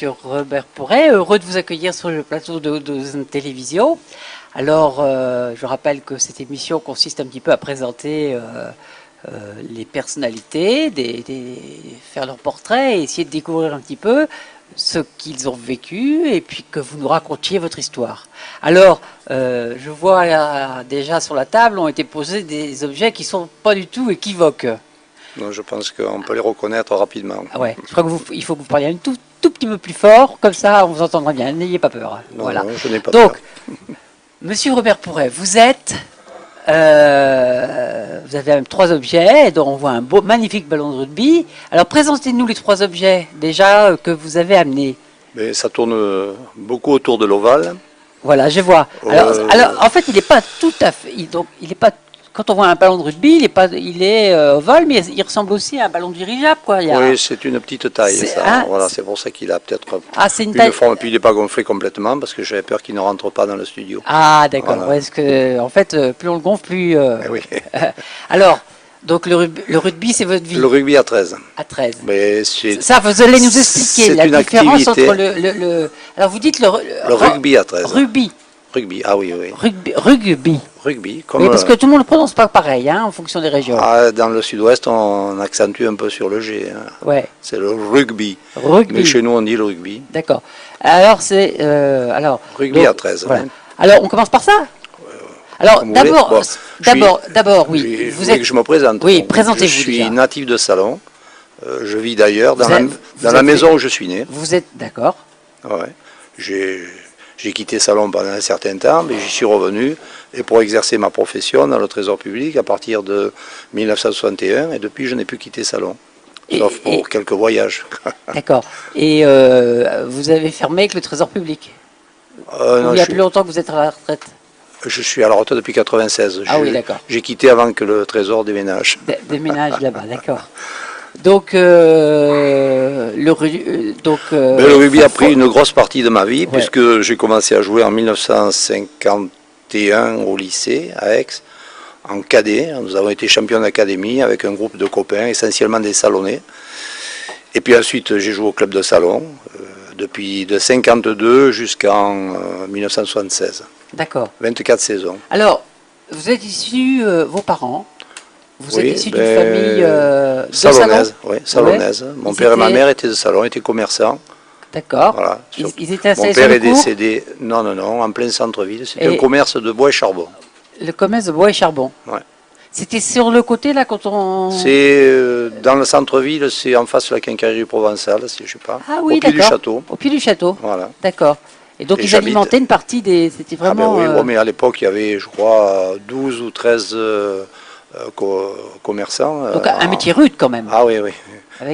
Monsieur Robert Pourret, heureux de vous accueillir sur le plateau de télévision. Alors, je rappelle que cette émission consiste un petit peu à présenter les personnalités, faire leur portrait et essayer de découvrir un petit peu ce qu'ils ont vécu et puis que vous nous racontiez votre histoire. Alors, je vois déjà sur la table ont été posés des objets qui sont pas du tout équivoques. Non, je pense qu'on peut les reconnaître rapidement. Ah ouais, je crois qu'il faut que vous parliez un tout petit peu plus fort, comme ça on vous entendra bien, n'ayez pas peur. Non, voilà. non, je n'ai pas Donc, peur. Monsieur Robert Pourret, vous êtes... vous avez 3 objets, dont on voit un beau, magnifique ballon de rugby. Alors présentez-nous les 3 objets déjà que vous avez amenés. Mais ça tourne beaucoup autour de l'ovale. Voilà, je vois. Alors en fait, il n'est pas tout à fait... il est pas... Quand on voit un ballon de rugby, il est ovale, mais il ressemble aussi à un ballon dirigeable, quoi. Oui, c'est une petite taille, ça. Hein, voilà, c'est pour ça qu'il a peut-être une taille... forme. Puis il n'est pas gonflé complètement, parce que j'avais peur qu'il ne rentre pas dans le studio. Ah, d'accord. Voilà. Ouais, parce que, en fait, plus on le gonfle, plus... Oui. Alors, donc le rugby, c'est votre vie. Le rugby à 13. À 13. Mais ça, vous allez nous expliquer la différence entre le... Alors, vous dites le rugby à 13. Rugby, ah oui, oui. Rugby, comme... Oui, parce que tout le monde ne le prononce pas pareil, hein, en fonction des régions. Ah, dans le sud-ouest, on accentue un peu sur le G. Hein. Ouais. C'est le rugby. Mais chez nous, on dit le rugby. D'accord. Alors, c'est... rugby à 13. Voilà. Ouais. Alors, on commence par ça. Alors, d'abord, oui. Vous voulez que je me présente? Oui, présentez-vous. Je suis natif de Salon. Je vis d'ailleurs dans la maison où je suis né. Vous êtes d'accord? Ouais. J'ai quitté Salon pendant un certain temps, mais j'y suis revenu et pour exercer ma profession dans le Trésor public à partir de 1961, et depuis je n'ai plus quitté Salon, sauf pour quelques voyages. D'accord. Et vous avez fermé avec le Trésor public? Non, il y a plus longtemps que vous êtes à la retraite? Je suis à la retraite depuis 1996. Ah oui, d'accord. J'ai quitté avant que le Trésor déménage. Déménage là-bas, d'accord. Donc, le rugby a pris une grosse partie de ma vie, puisque j'ai commencé à jouer en 1951 au lycée, à Aix, en cadet. Nous avons été champions d'académie avec un groupe de copains, essentiellement des Salonnais. Et puis ensuite, j'ai joué au club de Salon, depuis de 52 jusqu'en 1976. D'accord. 24 saisons. Alors, vous êtes issus, vos parents, vous êtes issus d'une famille de salonnaise. Oui, salonnaise. Mon père et ma mère étaient de Salon, étaient commerçants. D'accord. Voilà. Ils étaient installés Mon père est décédé, non, en plein centre-ville. C'était un commerce de bois et charbon. Le commerce de bois et charbon. Ouais. C'était sur le côté, là, quand on... C'est dans le centre-ville, c'est en face de la quincaillerie provençale, si je ne sais pas. Ah oui, au pied du château. Au pied du château. Voilà. D'accord. Et donc, ils alimentaient une partie des... C'était vraiment... Ah ben oui, mais à l'époque, il y avait, je crois, 12 ou 13 commerçants. Donc, un métier rude, quand même. Ah oui, oui.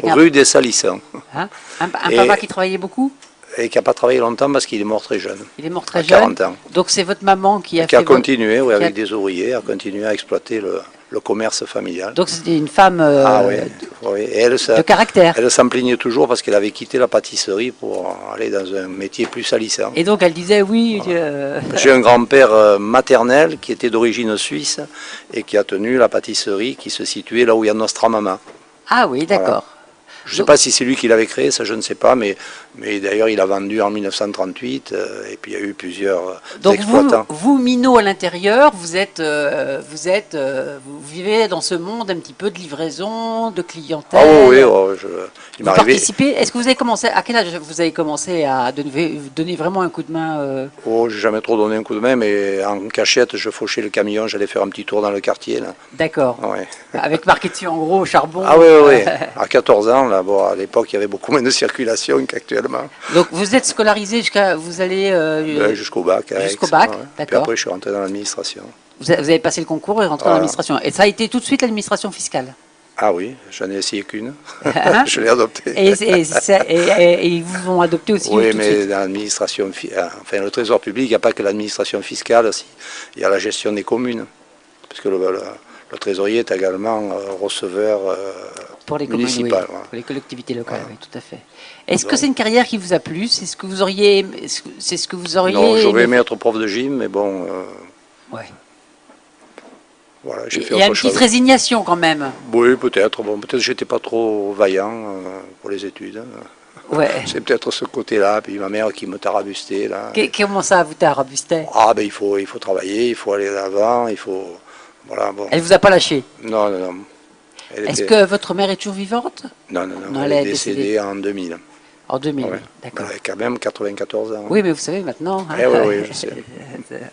Rude et salissant. Hein, un papa qui travaillait beaucoup? Et qui n'a pas travaillé longtemps parce qu'il est mort très jeune. Il est mort très jeune. 40 ans. Donc c'est votre maman qui a qui a continué, oui, avec des ouvriers, a continué à exploiter le commerce familial. Donc c'était une femme Et elle, de caractère. Elle s'en plaignait toujours parce qu'elle avait quitté la pâtisserie pour aller dans un métier plus salissant. Et donc elle disait oui. J'ai un grand-père maternel qui était d'origine suisse et qui a tenu la pâtisserie qui se situait là où il y a Nostra-Mama. Ah oui, d'accord. Voilà. Je ne sais pas si c'est lui qui l'avait créé, ça je ne sais pas, mais d'ailleurs il a vendu en 1938 et puis il y a eu plusieurs exploitants. Donc vous, Minot à l'intérieur, vous vivez dans ce monde un petit peu de livraison, de clientèle. Ah oui, il m'arrivait. Participez. Est-ce que vous avez commencé, à quel âge vous avez commencé à donner vraiment un coup de main Oh, j'ai jamais trop donné un coup de main, mais en cachette, je fauchais le camion, j'allais faire un petit tour dans le quartier. D'accord. Ouais. Avec marqué dessus en gros au charbon. Ah oui. À 14 ans, là, bon, à l'époque, il y avait beaucoup moins de circulation qu'actuellement. Donc vous êtes scolarisé vous allez jusqu'au bac. Jusqu'au bac, d'accord. Puis après, je suis rentré dans l'administration. Vous avez passé le concours et rentré dans l'administration. Et ça a été tout de suite l'administration fiscale? Ah oui, j'en ai essayé qu'une. Je l'ai adoptée. Et ils vous ont adopté aussi? Oui, mais dans l'administration, enfin le Trésor public, il n'y a pas que l'administration fiscale, il y a la gestion des communes. Parce que le trésorier est également receveur pour les communes, municipal. Oui, pour les collectivités locales, oui, tout à fait. Est-ce que c'est une carrière qui vous a plu? C'est ce que vous auriez... Non, j'aurais aimé être prof de gym, mais bon... Ouais. Voilà, il y a une petite résignation quand même. Oui, peut-être. Bon, peut-être que j'étais pas trop vaillant pour les études. Ouais. C'est peut-être ce côté-là, puis ma mère qui me tarabustait, là. Comment ça, vous tarabustait? Ah, ben il faut travailler, il faut aller de l'avant, il faut... Voilà, bon. Elle vous a pas lâché? Non, non, non. Est-ce que votre mère est toujours vivante? Non, non, non, Non, elle est décédée en 2000. En 2000, Ouais. d'accord. Elle avait quand même 94 ans. Oui, mais vous savez maintenant. Hein, oui, oui, je sais.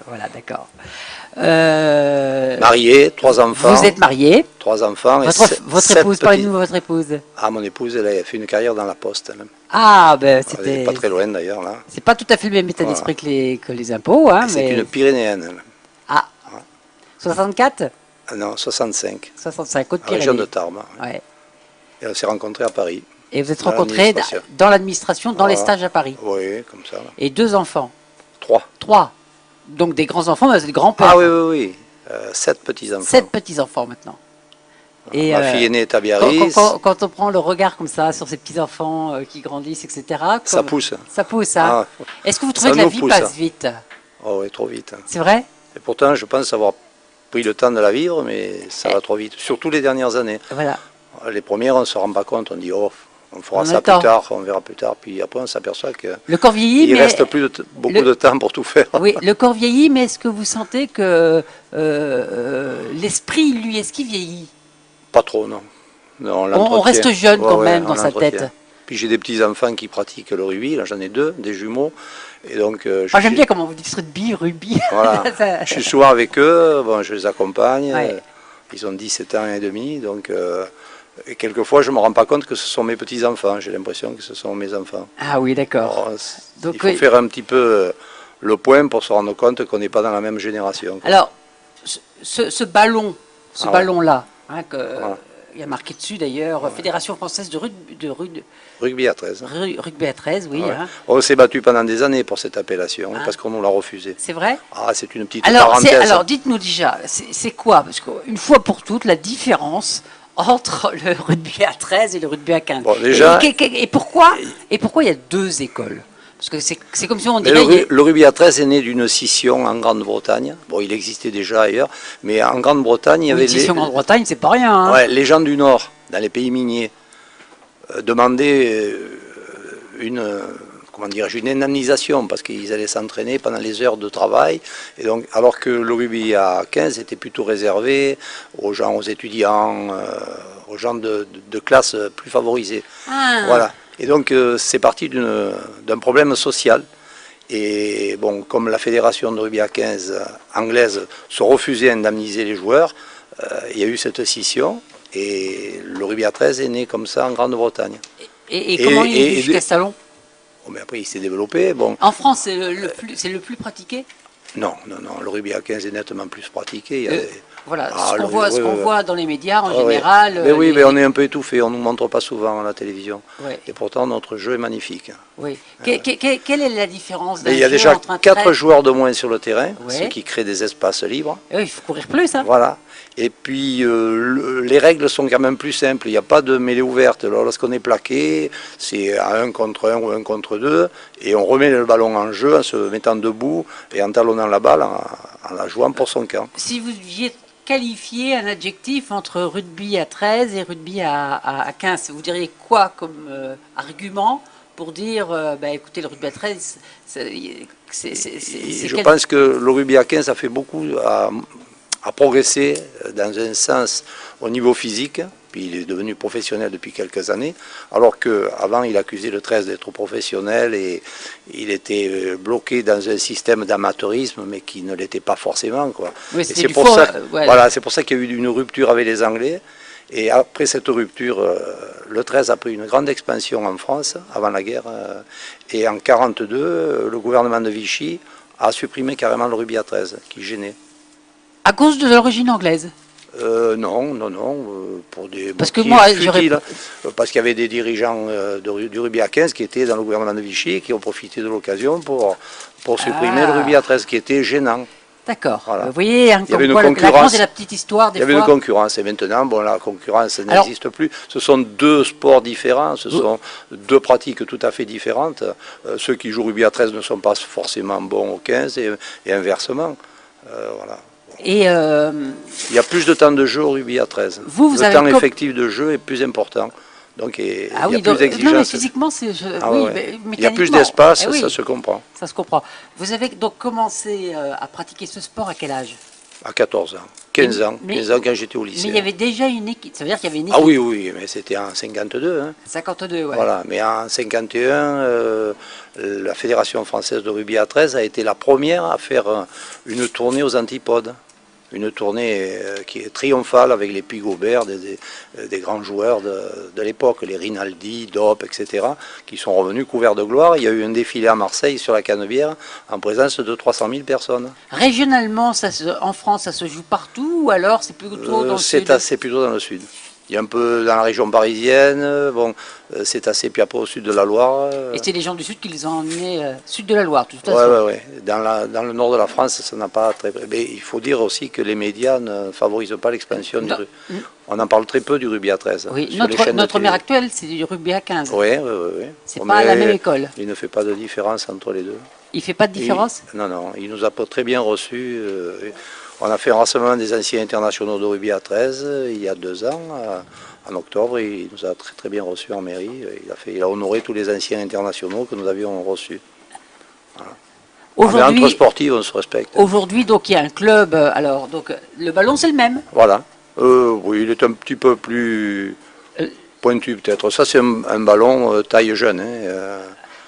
Voilà, d'accord. Marié, 3 enfants. Vous êtes marié. 3 enfants et Votre 7 épouse, petits. parlez-nous de votre épouse. Ah, mon épouse, elle a fait une carrière dans la poste. Elle. Ah, ben Elle c'était... est pas très loin d'ailleurs, là. C'est pas tout à fait le même état Voilà. d'esprit que les impôts, hein, C'est mais... une Pyrénéenne. Elle. Ah, 64? Ah non, 65. 65, La région de Tarbes. Ouais. Et on s'est rencontrés à Paris. Et vous êtes Dans rencontrés l'administration. dans l'administration, dans les Voilà. stages à Paris. Oui, comme ça. Là. Et 2 enfants. 3. 3. Donc des grands-enfants, mais vous êtes grand-père. Ah oui, oui, oui. 7 petits-enfants. 7 petits-enfants maintenant. Et Ma fille aînée est à Biarritz. quand on prend le regard comme ça sur ces petits-enfants qui grandissent, etc. Ça pousse. Ça pousse, hein. Ah, Est-ce que vous trouvez ça que la nous vie pousse. passe vite? oh oui, trop vite. C'est vrai? Et pourtant, je pense avoir pris le temps de la vivre, mais ça va trop vite. Surtout les dernières années. Voilà. Les premières, on ne se rend pas compte. On dit, oh, on fera On ça attend. plus tard, on verra plus tard. Puis après, on s'aperçoit qu'il Le corps vieillit, ne mais... reste plus beaucoup de temps pour tout faire. Oui, le corps vieillit, mais est-ce que vous sentez que l'esprit, lui, est-ce qu'il vieillit? Pas trop, non. Non, On l'entretient. reste jeune quand même on dans sa l'entretient. tête. Puis j'ai des petits-enfants qui pratiquent le rugby. Là, j'en ai 2, des jumeaux. Et donc, Moi, j'aime bien comment vous dites rugby, rugby. Voilà. Ça- Je suis souvent avec eux, bon, je les accompagne. Ouais. Ils ont 17 ans et demi. Donc, et quelquefois, je ne me rends pas compte que ce sont mes petits-enfants. J'ai l'impression que ce sont mes enfants. Ah oui, d'accord. Alors, Donc, il faut oui. faire un petit peu le point pour se rendre compte qu'on n'est pas dans la même génération. Alors, ce ballon, Ah ouais. ballon-là, hein, Voilà. il y a marqué dessus d'ailleurs, Fédération française de Rugby à 13. rugby à 13, oui. Ouais. Hein. On s'est battu pendant des années pour cette appellation, Ah. parce qu'on nous l'a refusé. C'est vrai? Ah, c'est une petite Alors, parenthèse. alors dites-nous déjà, c'est quoi, parce qu'une fois pour toutes, la différence entre le rugby à 13 et le rugby à 15? Bon, déjà- Et pourquoi il y a 2 écoles? Parce que c'est comme si on Mais dirait... le rugby à 13 est né d'une scission en Grande-Bretagne. Bon, il existait déjà ailleurs, mais en Grande-Bretagne, il y avait Une scission en Bretagne, c'est pas rien. Hein. ouais, les gens du Nord, dans les pays miniers, demandaient comment dirais-je, une indemnisation parce qu'ils allaient s'entraîner pendant les heures de travail. Et donc, alors que le rugby à 15 était plutôt réservé aux gens, aux étudiants, aux gens de classes plus favorisées. Ah. Voilà. Et donc, c'est parti d'un problème social. Et bon, comme la fédération de rugby à 15 anglaise se refusait à indemniser les joueurs, il y a eu cette scission. Et le rugby à 13 est né comme ça en Grande-Bretagne. Et comment il est venu jusqu'à Salon? Bon, mais après, il s'est développé. Bon, En France, c'est le plus pratiqué? non, non, non, le rugby à 15 est nettement plus pratiqué. Il y a des- Voilà, Ah, ce qu'on le voit, rugby, ouais. voit dans les médias en Ah ouais. général. Mais oui, mais on est un peu étouffé, on ne nous montre pas souvent à la télévision. Ouais. Et pourtant, notre jeu est magnifique. Oui. Quelle est la différence d'un Mais il y a jeu déjà entre un 4 trait- joueurs de moins sur le terrain, Ouais. ce qui crée des espaces libres. Oui, il faut courir plus, hein. Voilà. Et puis, les règles sont quand même plus simples. Il n'y a pas de mêlée ouverte. Alors, lorsqu'on est plaqué, c'est à 1 contre 1 ou 1 contre 2. Et on remet le ballon en jeu en se mettant debout et en talonnant la balle, en la jouant pour son camp. Si vous deviez qualifier un adjectif entre rugby à 13 et rugby à 15, vous diriez quoi comme argument pour dire, bah, écoutez, le rugby à 13, Et je pense que le rugby à 15 a fait beaucoup à progresser dans un sens au niveau physique, puis il est devenu professionnel depuis quelques années, alors qu'avant il accusait le 13 d'être professionnel et il était bloqué dans un système d'amateurisme, mais qui ne l'était pas forcément, quoi. Oui, Et c'était c'est du pour faux, ça, ouais. voilà, c'est pour ça qu'il y a eu une rupture avec les Anglais. Et après cette rupture, le 13 a pris une grande expansion en France, avant la guerre. Et en 1942, le gouvernement de Vichy a supprimé carrément le rugby à 13, qui gênait. À cause de l'origine anglaise. Non, non, non, pour des Parce que motifs moi, futiles. Parce qu'il y avait des dirigeants du rugby à 15 qui étaient dans le gouvernement de Vichy et qui ont profité de l'occasion pour supprimer le rugby à 13, qui était gênant. D'accord. Voilà. Vous voyez, hein, Il y avait comme une quoi, la concurrence. grande et la petite histoire, des Il y avait fois. une concurrence et maintenant, bon, la concurrence Alors- n'existe plus. Ce sont 2 sports différents, ce sont 2 pratiques tout à fait différentes. Ceux qui jouent au rugby à 13 ne sont pas forcément bons au 15 et inversement. Voilà. Et Il y a plus de temps de jeu au rugby à 13. Vous Le avez temps com- effectif de jeu est plus important Donc il Ah y a oui, plus d'exigences. non, mais physiquement, c'est. Ah Oui, ouais, ouais. mais Il y a plus mécaniquement, d'espace, oui, ça se comprend. ça se comprend. Vous avez donc commencé à pratiquer ce sport à quel âge? À 14 ans, Et- 15 ans, mais, 15 ans quand j'étais au mais lycée. il y avait déjà une équipe, ça veut dire qu'il y avait une Ah équipe. oui, oui, mais c'était en 52. Hein. 52, ouais. Voilà, mais en 51, la Fédération française de rugby à 13 a été la première à faire une tournée aux antipodes. Une tournée qui est triomphale avec les Puy Gobert, des grands joueurs de l'époque, les Rinaldi, Dope, etc., qui sont revenus couverts de gloire. Il y a eu un défilé à Marseille sur la Canebière en présence de 300 000 personnes. Régionalement, en France, ça se joue partout ou alors c'est plutôt dans le sud? C'est assez plutôt dans le sud. Il y a un peu dans la région parisienne, bon, c'est assez, puis après au sud de la Loire. Et c'est les gens du sud qui les ont emmenés sud de la Loire, de toute Ouais, façon. ouais. Dans le nord de la France, ça n'a pas très. Mais il faut dire aussi que les médias ne favorisent pas l'expansion du rugby. On en parle très peu du rugby à 13. Oui, Sur les chaînes de notre télé. maire actuel, c'est du rugby à 15. Oui, oui, oui. C'est pas la même école. Il ne fait pas de différence entre les deux. Il fait pas de différence? Non, non, il nous a très bien reçus. On a fait un rassemblement des anciens internationaux de rugby à 13 il y a 2 ans. En octobre, il nous a très, très bien reçus en mairie. Il a honoré tous les anciens internationaux que nous avions reçus. Voilà. Entre sportifs, on se respecte. Aujourd'hui, donc il y a un club. Alors, donc le ballon, c'est le même. Voilà. Oui, il est un petit peu plus pointu peut-être. Ça, c'est un ballon taille jeune.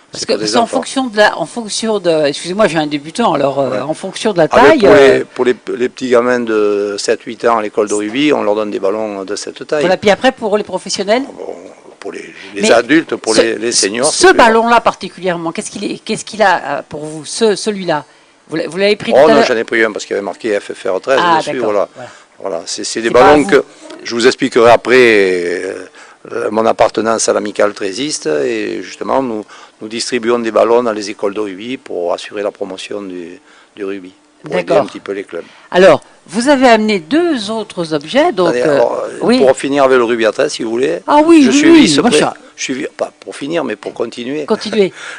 Parce que en fonction de, excusez-moi, j'ai un débutant, alors ouais. En fonction de la taille. Pour les petits gamins de 7-8 ans à l'école de rugby, on leur donne des ballons de cette taille. Voilà, puis après, pour les professionnels? Bon, pour les adultes, pour les seniors. Ce ballon-là particulièrement, qu'est-ce qu'il a pour vous, celui-là? Vous l'avez pris tout à l'heure? Non, j'en ai pris un parce qu'il y avait marqué FFR 13 dessus. Voilà. C'est des ballons que je vous expliquerai après. Mon appartenance à l'amicale trésiste et justement nous distribuons des ballons dans les écoles de rugby pour assurer la promotion du rugby, pour aider un petit peu les clubs. Alors, vous avez amené 2 autres objets, donc oui. Pour finir avec le rugby à 13, si vous voulez. Ah oui, je suis vice-président. Pas pour finir, mais pour continuer.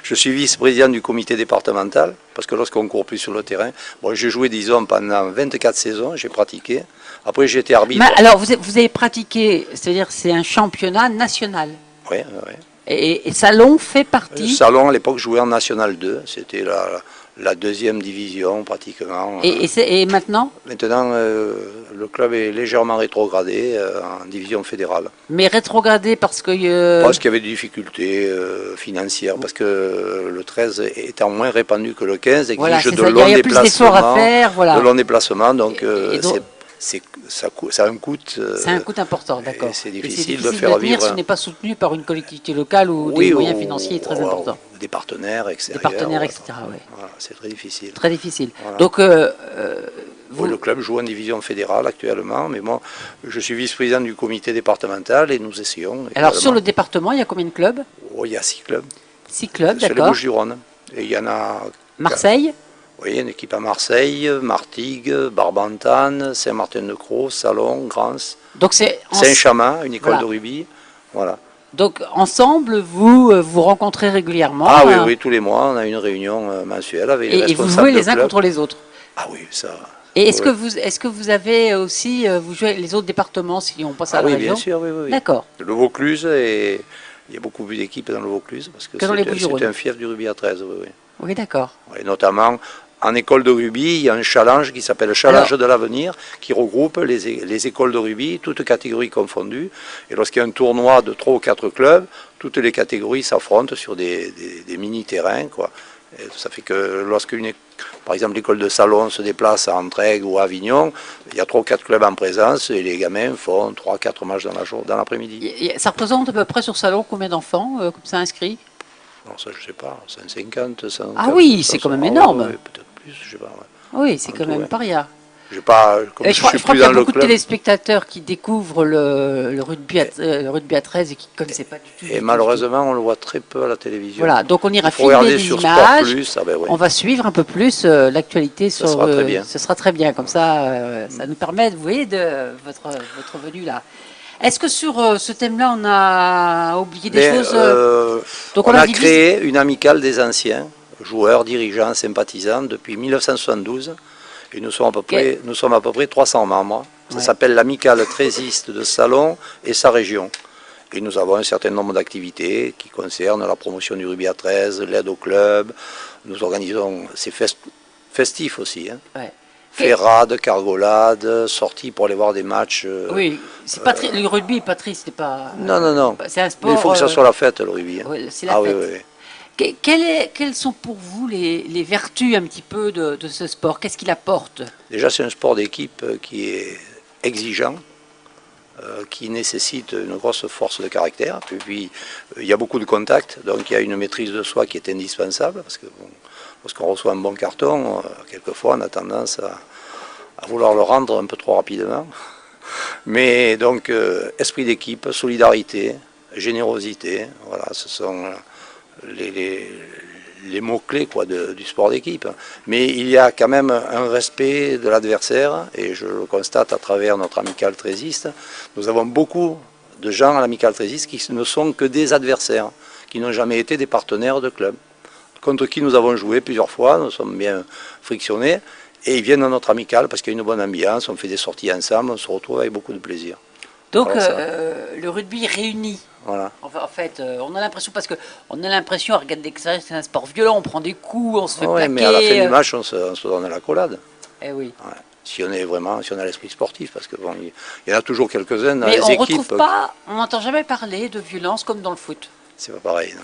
Je suis vice-président du comité départemental, parce que lorsqu'on court plus sur le terrain, bon, j'ai joué, disons, pendant 24 saisons, j'ai pratiqué. Après, j'ai été arbitre. Mais alors, vous avez pratiqué, c'est-à-dire c'est un championnat national. Oui, oui. Et Salon fait partie. Salon, à l'époque, jouait en National 2. C'était la 2e division, pratiquement. Et maintenant? Maintenant, le club est légèrement rétrogradé en division fédérale. Mais rétrogradé parce que... Parce qu'il y avait des difficultés financières, parce que le 13 étant moins répandu que le 15, exige de longs déplacements. De longs déplacements, donc ça a un coût. C'est un coût important, d'accord. C'est difficile de faire vivre. Si on n'est pas soutenu par une collectivité locale ou des moyens financiers très importants. Des partenaires extérieurs. Des partenaires, etc. Ouais. Voilà, c'est très difficile. Très difficile. Voilà. Donc, le club joue en division fédérale actuellement, mais moi, je suis vice-président du comité départemental et nous essayons. Alors, sur le département, il y a combien de clubs? Il y a 6 clubs. 6 clubs, d'accord. C'est les Bouches-du-Rhône. Et il y en a. Marseille? Oui, il y a une équipe à Marseille, Martigues, Barbantane, Saint-Martin-de-Croix, Salon, Grance. Donc c'est Saint-Chamin, une école de rugby. Voilà. Donc ensemble, vous vous rencontrez régulièrement? Ah oui, oui, tous les mois, on a une réunion mensuelle avec les responsables. Et vous jouez les uns contre les autres? Ah oui, ça. Et est-ce que vous avez aussi, vous jouez les autres départements si on passe à la région? Oui, bien sûr, oui. D'accord. Le Vaucluse, et il y a beaucoup plus d'équipes dans le Vaucluse, parce que c'est un fief du rugby à 13, oui. Oui, d'accord. Et notamment, en école de rugby, il y a un challenge qui s'appelle le Challenge de l'avenir, qui regroupe les écoles de rugby, toutes catégories confondues. Et lorsqu'il y a un tournoi de 3 ou 4 clubs, toutes les catégories s'affrontent sur des mini-terrains, quoi. Et ça fait que par exemple, l'école de Salon se déplace à Entraigues ou à Avignon, il y a 3 ou 4 clubs en présence et les gamins font 3 ou 4 matchs dans l'après-midi. Ça représente à peu près sur Salon combien d'enfants comme ça inscrits? Non, ça je sais pas, 150, 100. Ah oui, c'est quand même énorme. Oui, peut-être plus, je sais pas. Ouais. Oui, c'est quand même pas rien. Je crois qu'il y a beaucoup de téléspectateurs qui découvrent le rugby à 13 et qui ne connaissaient pas du tout. Et malheureusement, on le voit très peu à la télévision. Voilà, donc on ira filmer des images, on va suivre un peu plus l'actualité sur... Ce sera très bien, comme ça, ça nous permet, vous voyez, de votre venue là. Est-ce que sur ce thème-là, on a oublié des choses donc on a créé une amicale des anciens, joueurs, dirigeants, sympathisants, depuis 1972. Et nous sommes à peu près 300 membres. Ça s'appelle l'amicale trésiste de Salon et sa région. Et nous avons un certain nombre d'activités qui concernent la promotion du rugby à 13, l'aide au club. Nous organisons ces festifs aussi. Hein. Ouais. Ferrades, cargolades, sorties pour aller voir des matchs. Oui, c'est pas le rugby est pas triste, c'est pas. Non, non, non. C'est un sport. Mais il faut que ça soit la fête, le rugby. Hein. Oui, c'est la fête. Oui, oui. Quelles sont pour vous les vertus un petit peu de ce sport? Qu'est-ce qu'il apporte? Déjà, c'est un sport d'équipe qui est exigeant, qui nécessite une grosse force de caractère. Puis, il y a beaucoup de contacts, donc il y a une maîtrise de soi qui est indispensable, parce que bon, lorsqu'on reçoit un bon carton, quelquefois on a tendance à vouloir le rendre un peu trop rapidement. Mais donc, esprit d'équipe, solidarité, générosité, voilà, ce sont les mots-clés du sport d'équipe. Mais il y a quand même un respect de l'adversaire, et je le constate à travers notre amicale trésiste. Nous avons beaucoup de gens à l'amicale trésiste qui ne sont que des adversaires, qui n'ont jamais été des partenaires de club, contre qui nous avons joué plusieurs fois, nous sommes bien frictionnés, et ils viennent dans notre amicale parce qu'il y a une bonne ambiance, on fait des sorties ensemble, on se retrouve avec beaucoup de plaisir. Donc le rugby réunit. Voilà. En fait, on a l'impression, parce qu'on a l'impression, à regarder l'extérieur, c'est un sport violent, on prend des coups, on se fait plaquer. Mais à la fin du match, on se donne l'accolade. Eh oui. Ouais. Si on a l'esprit sportif, parce que bon, il y en a toujours quelques-uns dans mais les on équipes. Retrouve pas, on n'entend jamais parler de violence comme dans le foot. C'est pas pareil, non.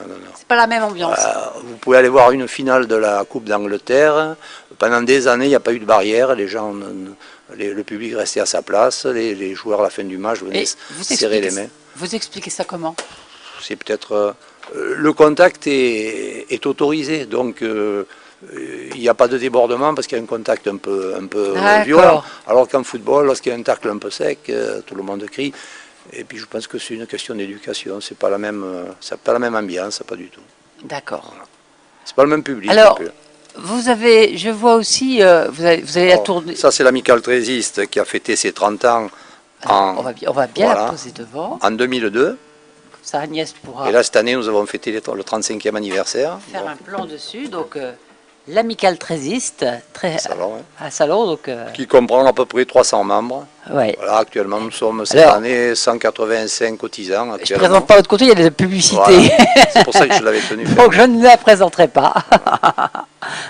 Non. C'est pas la même ambiance. Vous pouvez aller voir une finale de la Coupe d'Angleterre. Pendant des années, il n'y a pas eu de barrière. Les gens, le public restait à sa place. Les joueurs, à la fin du match, venaient serrer les mains. Vous expliquez ça comment? C'est peut-être... le contact est autorisé. Donc, il n'y a pas de débordement parce qu'il y a un contact un peu violent. Alors qu'en football, lorsqu'il y a un tacle un peu sec, tout le monde crie. Et puis je pense que c'est une question d'éducation, c'est pas la même ambiance, pas du tout. D'accord. Voilà. C'est pas le même public. Alors, vous avez, je vois aussi, vous allez la tourner. Ça c'est l'amicale trésiste qui a fêté ses 30 ans. Alors, on va bien la poser devant. En 2002. Ça, Agnès pourra. Et là cette année nous avons fêté le 35e anniversaire. Faire un plan dessus, donc. L'amicale trésiste, à Salon, donc, qui comprend à peu près 300 membres. Ouais. Voilà, actuellement, nous sommes cette année 185 cotisants. Je ne présente pas l'autre côté, il y a des publicités. Voilà. C'est pour ça que je l'avais tenu. Donc je ne la présenterai pas.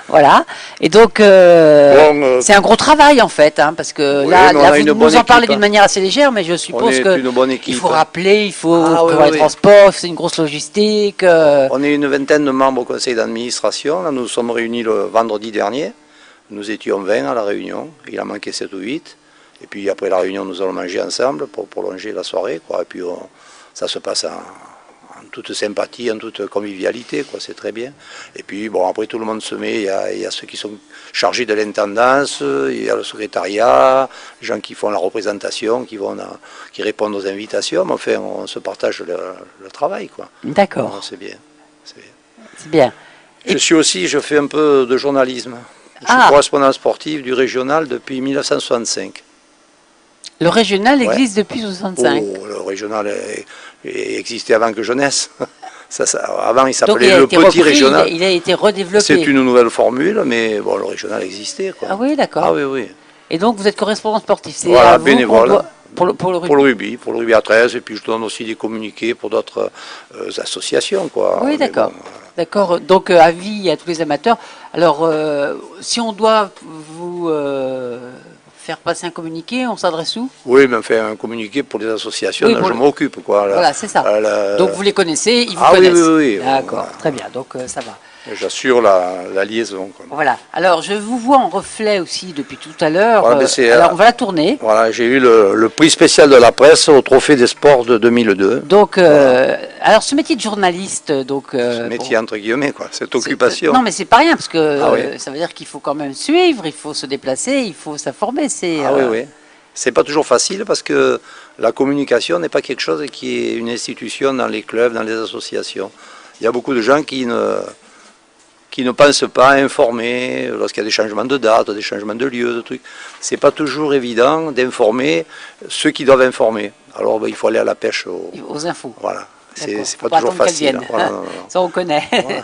Voilà. Et donc, c'est un gros travail en fait, hein, parce que oui, là vous nous en parlez équipe, d'une manière assez légère, mais je suppose qu'il faut rappeler, il faut prévoir les transports, c'est une grosse logistique. On est une vingtaine de membres au conseil d'administration. Là, nous sommes réunis le vendredi dernier. Nous étions 20 à la réunion. Il en manquait 7 ou 8. Et puis après la réunion, nous allons manger ensemble pour prolonger la soirée, quoi. Et puis ça se passe en toute sympathie, en toute convivialité, quoi. C'est très bien. Et puis bon, après tout le monde se met. Il y a ceux qui sont chargés de l'intendance, il y a le secrétariat, les gens qui font la représentation, qui répondent aux invitations. Mais enfin, on se partage le travail, quoi. D'accord. C'est bien. C'est bien. Je fais un peu de journalisme. Je suis correspondant sportif du régional depuis 1965. Le régional existe depuis 1965. Le régional existait avant que je naisse. Avant, il s'appelait le petit régional. Il a été redéveloppé. C'est une nouvelle formule, mais bon, le régional existait, quoi. Ah oui, d'accord. Ah oui. Et donc, vous êtes correspondant sportif. C'est voilà, bénévole. Pour le rugby. Pour le rugby à 13, et puis je donne aussi des communiqués pour d'autres associations, quoi. Oui, d'accord. D'accord. Donc, avis à tous les amateurs. Alors, si on doit vous faire passer un communiqué, on s'adresse où? Oui, mais enfin, un communiqué pour les associations, je m'occupe, quoi. Voilà, c'est ça. Donc, vous les connaissez, ils vous connaissent. Oui. D'accord, très bien. Donc, ça va. J'assure la liaison, quoi. Voilà. Alors, je vous vois en reflet aussi depuis tout à l'heure. Voilà, alors, on va la tourner. Voilà, j'ai eu le prix spécial de la presse au Trophée des Sports de 2002. Donc, alors, ce métier de journaliste, donc... ce métier, entre guillemets, quoi, cette occupation. Non, mais c'est pas rien, parce que ça veut dire qu'il faut quand même suivre, il faut se déplacer, il faut s'informer. Oui. C'est pas toujours facile, parce que la communication n'est pas quelque chose qui est une institution dans les clubs, dans les associations. Il y a beaucoup de gens qui ne pensent pas à informer lorsqu'il y a des changements de date, des changements de lieu, de trucs. C'est pas toujours évident d'informer ceux qui doivent informer. Alors il faut aller à la pêche aux infos. Voilà, c'est pas toujours facile. Voilà, non. Ça on connaît. Voilà.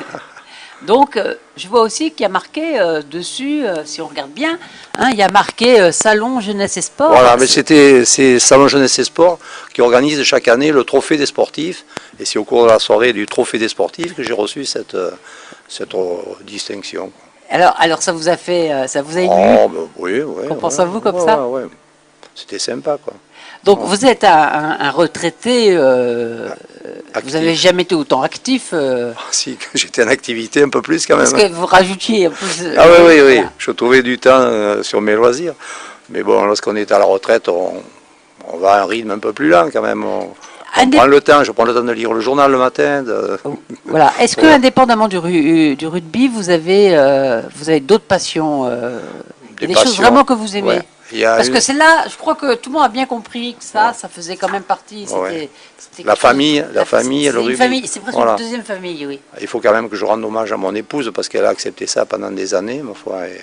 Donc, je vois aussi qu'il y a marqué dessus, si on regarde bien, hein, il y a marqué Salon Jeunesse et Sport. Voilà, mais c'est Salon Jeunesse et Sport qui organise chaque année le Trophée des sportifs. Et c'est au cours de la soirée du Trophée des sportifs que j'ai reçu cette distinction. Alors, ça vous a fait, ça vous a ému? Oh, ben, oui. Qu'en pensez-vous comme ça? Ouais. C'était sympa, quoi. Donc, vous êtes un retraité, vous n'avez jamais été autant actif. Si, j'étais en activité un peu plus quand même. Parce que vous rajoutiez en plus. Ah oui. Voilà. Je trouvais du temps sur mes loisirs. Mais bon, lorsqu'on est à la retraite, on va à un rythme un peu plus lent quand même. Je prends le temps de lire le journal le matin. Voilà. Est-ce que, indépendamment du rugby, vous avez d'autres passions, des choses vraiment que vous aimez? Ouais. Parce que c'est là, je crois que tout le monde a bien compris que ça faisait quand même partie. C'était la famille, le rugby. C'est presque une deuxième famille, oui. Il faut quand même que je rende hommage à mon épouse parce qu'elle a accepté ça pendant des années, ma foi. Et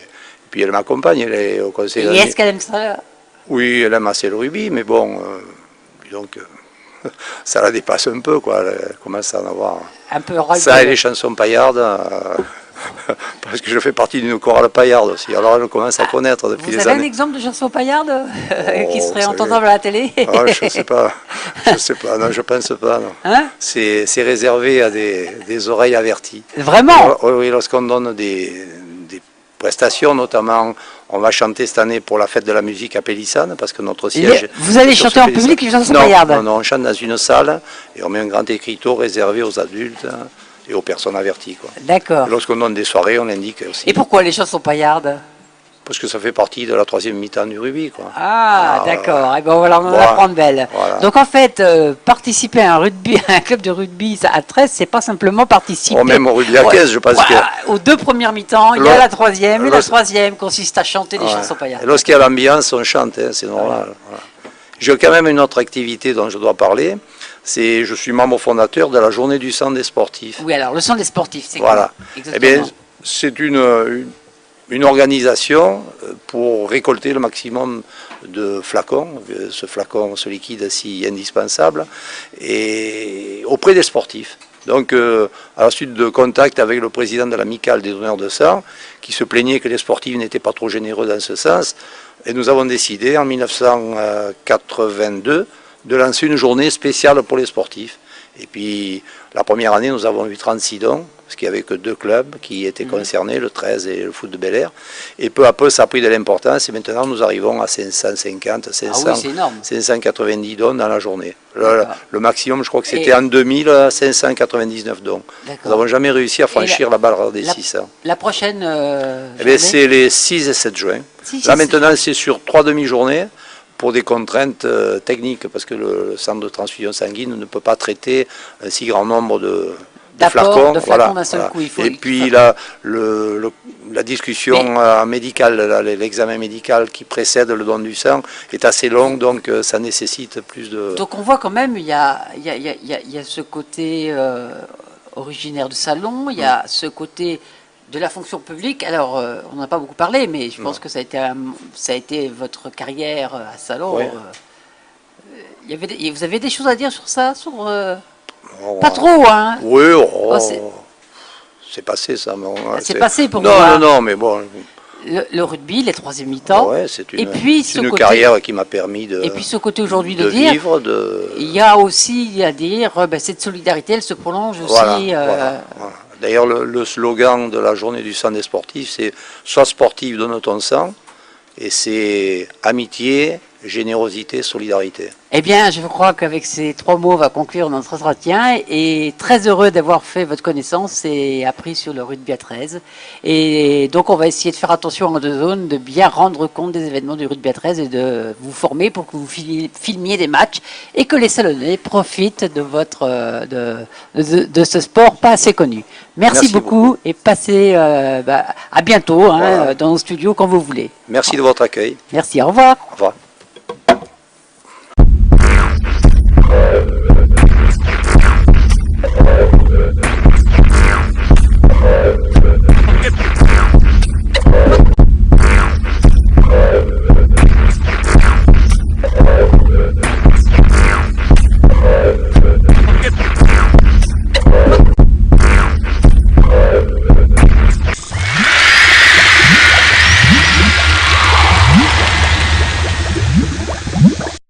puis elle m'accompagne, elle est au conseil. Et est-ce qu'elle aime ça? Oui, elle aime assez le rugby, mais bon, donc ça la dépasse un peu, quoi. Elle commence à en avoir. Un peu rock. Ça et les chansons paillardes. Parce que je fais partie d'une chorale paillarde aussi. Alors elle commence à connaître depuis des années. Vous avez un exemple de chanson paillarde qui serait entendable à la télé? Je ne sais pas. Non, je pense pas. Non. Hein? C'est réservé à des oreilles averties. Vraiment? Oui, lorsqu'on donne des prestations, notamment, on va chanter cette année pour la fête de la musique à Pélissane, parce que notre siège... Vous allez chanter en public les chansons paillardes? Non, on chante dans une salle et on met un grand écriteau réservé aux adultes et aux personnes averties. D'accord. Lorsqu'on donne des soirées, on l'indique aussi. Et pourquoi les chansons paillardes? Parce que ça fait partie de la troisième mi-temps du rugby, quoi. Ah, d'accord. Et ben voilà, on en apprend de belle. Voilà. Donc en fait, participer à un club de rugby à 13, c'est pas simplement participer. Même au rugby à 15, je pense que... Aux deux premières mi-temps, il y a la troisième, et la troisième consiste à chanter des chansons paillardes. Et lorsqu'il y a l'ambiance, on chante, hein, c'est normal. Voilà. J'ai quand même une autre activité dont je dois parler. Je suis membre fondateur de la Journée du sang des sportifs. Oui, alors le sang des sportifs, c'est voilà. Exactement. Eh bien, c'est une organisation pour récolter le maximum de flacons, ce liquide si indispensable, et auprès des sportifs. Donc, à la suite de contact avec le président de l'amicale des donneurs de sang, qui se plaignait que les sportifs n'étaient pas trop généreux dans ce sens, et nous avons décidé en 1982 de lancer une journée spéciale pour les sportifs. Et puis, la première année, nous avons eu 36 dons, parce qu'il n'y avait que 2 clubs qui étaient concernés, le 13 et le foot de Bel-Air. Et peu à peu, ça a pris de l'importance, et maintenant, nous arrivons à 550, 590 dons dans la journée. Le maximum, je crois que c'était en 2000, 599 dons. Nous n'avons jamais réussi à franchir la barre des 600. La prochaine c'est les 6 et 7 juin. Là, maintenant, c'est sur 3 demi-journées, pour des contraintes techniques, parce que le centre de transfusion sanguine ne peut pas traiter un si grand nombre de flacons. D'un seul coup, et puis la discussion médicale, l'examen médical qui précède le don du sang est assez long, donc ça nécessite plus de... Donc on voit quand même, il y a ce côté originaire de Salon, il y a ce côté de la fonction publique. Alors, on n'en a pas beaucoup parlé, mais je pense que ça a été votre carrière à Salon. Ouais. Vous avez des choses à dire sur ça, pas trop, hein? Oui, c'est passé ça. C'est passé pour vous. Non, mais bon. Le rugby, les troisième mi-temps. C'est une carrière qui m'a permis de. Et puis ce côté aujourd'hui de dire. Vivre, il y a aussi à dire, cette solidarité, elle se prolonge aussi. Voilà. D'ailleurs, le slogan de la journée du sang des sportifs, c'est « Sois sportif, donne ton sang ». Et c'est amitié, générosité, solidarité. Eh bien, je crois qu'avec ces 3 mots, on va conclure notre entretien. Et très heureux d'avoir fait votre connaissance et appris sur le rugby à 13. Et donc, on va essayer de faire attention en 2 zones, de bien rendre compte des événements du rugby à 13 et de vous former pour que vous filmiez des matchs et que les Salonnais profitent de ce sport pas assez connu. Merci beaucoup et passez à bientôt dans nos studios quand vous voulez. Merci de votre accueil. Merci, au revoir. Au revoir.